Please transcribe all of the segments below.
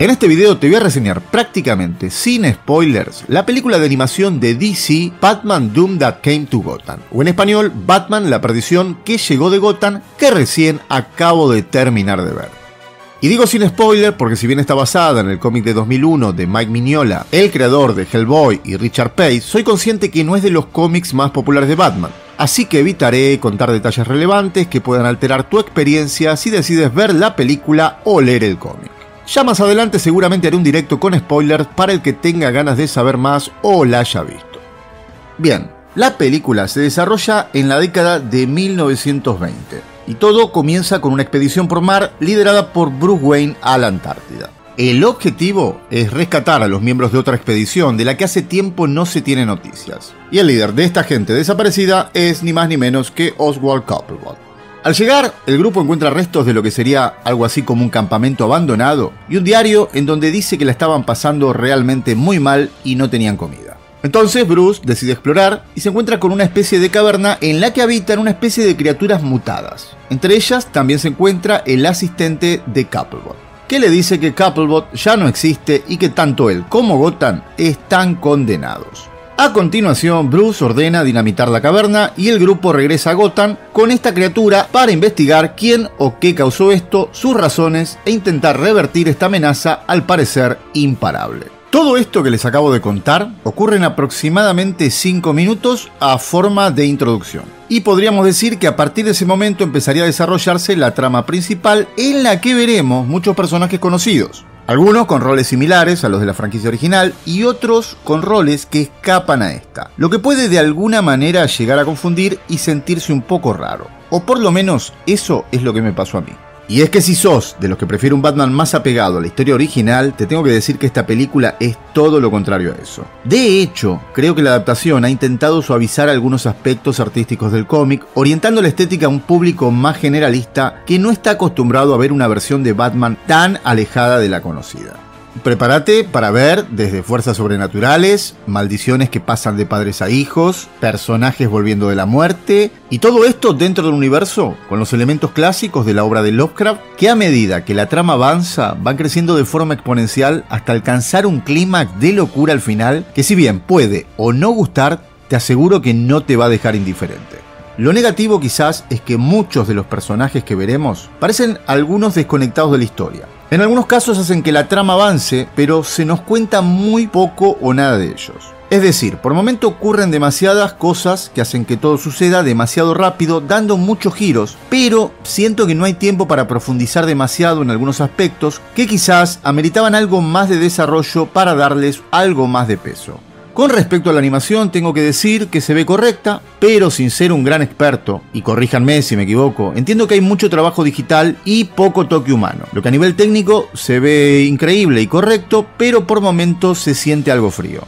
En este video te voy a reseñar prácticamente sin spoilers la película de animación de DC Batman Doom That Came to Gotham, o en español Batman la perdición que llegó de Gotham, que recién acabo de terminar de ver. Y digo sin spoiler porque si bien está basada en el cómic de 2001 de Mike Mignola, el creador de Hellboy y Richard Pace, soy consciente que no es de los cómics más populares de Batman, así que evitaré contar detalles relevantes que puedan alterar tu experiencia si decides ver la película o leer el cómic. Ya más adelante seguramente haré un directo con spoilers para el que tenga ganas de saber más o la haya visto. Bien, la película se desarrolla en la década de 1920 y todo comienza con una expedición por mar liderada por Bruce Wayne a la Antártida. El objetivo es rescatar a los miembros de otra expedición de la que hace tiempo no se tiene noticias. Y el líder de esta gente desaparecida es ni más ni menos que Oswald Cobblepot. Al llegar, el grupo encuentra restos de lo que sería algo así como un campamento abandonado y un diario en donde dice que la estaban pasando realmente muy mal y no tenían comida. Entonces Bruce decide explorar y se encuentra con una especie de caverna en la que habitan una especie de criaturas mutadas. Entre ellas también se encuentra el asistente de Cobblepot, que le dice que Cobblepot ya no existe y que tanto él como Gotham están condenados. A continuación, Bruce ordena dinamitar la caverna y el grupo regresa a Gotham con esta criatura para investigar quién o qué causó esto, sus razones e intentar revertir esta amenaza al parecer imparable. Todo esto que les acabo de contar ocurre en aproximadamente 5 minutos a forma de introducción. Y podríamos decir que a partir de ese momento empezaría a desarrollarse la trama principal en la que veremos muchos personajes conocidos. Algunos con roles similares a los de la franquicia original y otros con roles que escapan a esta, lo que puede de alguna manera llegar a confundir y sentirse un poco raro. O por lo menos eso es lo que me pasó a mí. Y es que si sos de los que prefiere un Batman más apegado a la historia original, te tengo que decir que esta película es todo lo contrario a eso. De hecho, creo que la adaptación ha intentado suavizar algunos aspectos artísticos del cómic, orientando la estética a un público más generalista que no está acostumbrado a ver una versión de Batman tan alejada de la conocida. Prepárate para ver desde fuerzas sobrenaturales, maldiciones que pasan de padres a hijos, personajes volviendo de la muerte, y todo esto dentro del universo con los elementos clásicos de la obra de Lovecraft, que a medida que la trama avanza van creciendo de forma exponencial hasta alcanzar un clímax de locura al final que, si bien puede o no gustar, te aseguro que no te va a dejar indiferente. Lo negativo quizás es que muchos de los personajes que veremos parecen algunos desconectados de la historia. En algunos casos hacen que la trama avance, pero se nos cuenta muy poco o nada de ellos. Es decir, por momento ocurren demasiadas cosas que hacen que todo suceda demasiado rápido, dando muchos giros, pero siento que no hay tiempo para profundizar demasiado en algunos aspectos que quizás ameritaban algo más de desarrollo para darles algo más de peso. Con respecto a la animación tengo que decir que se ve correcta, pero sin ser un gran experto, y corríjanme si me equivoco, entiendo que hay mucho trabajo digital y poco toque humano, lo que a nivel técnico se ve increíble y correcto, pero por momentos se siente algo frío.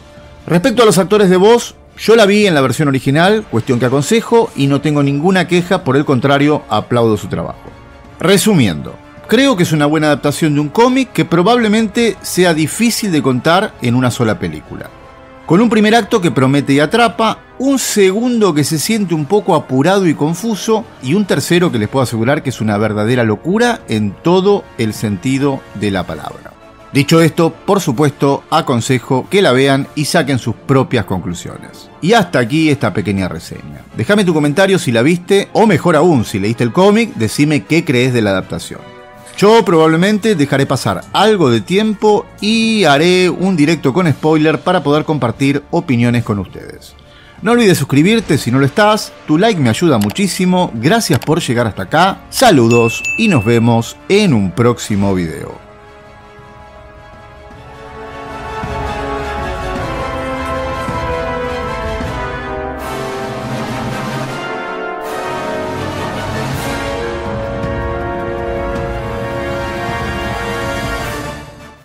Respecto a los actores de voz, yo la vi en la versión original, cuestión que aconsejo, y no tengo ninguna queja, por el contrario, aplaudo su trabajo. Resumiendo, creo que es una buena adaptación de un cómic que probablemente sea difícil de contar en una sola película. Con un primer acto que promete y atrapa, un segundo que se siente un poco apurado y confuso, y un tercero que les puedo asegurar que es una verdadera locura en todo el sentido de la palabra. Dicho esto, por supuesto, aconsejo que la vean y saquen sus propias conclusiones. Y hasta aquí esta pequeña reseña. Déjame tu comentario si la viste, o mejor aún, si leíste el cómic, decime qué crees de la adaptación. Yo probablemente dejaré pasar algo de tiempo y haré un directo con spoiler para poder compartir opiniones con ustedes. No olvides suscribirte si no lo estás, tu like me ayuda muchísimo, gracias por llegar hasta acá, saludos y nos vemos en un próximo video.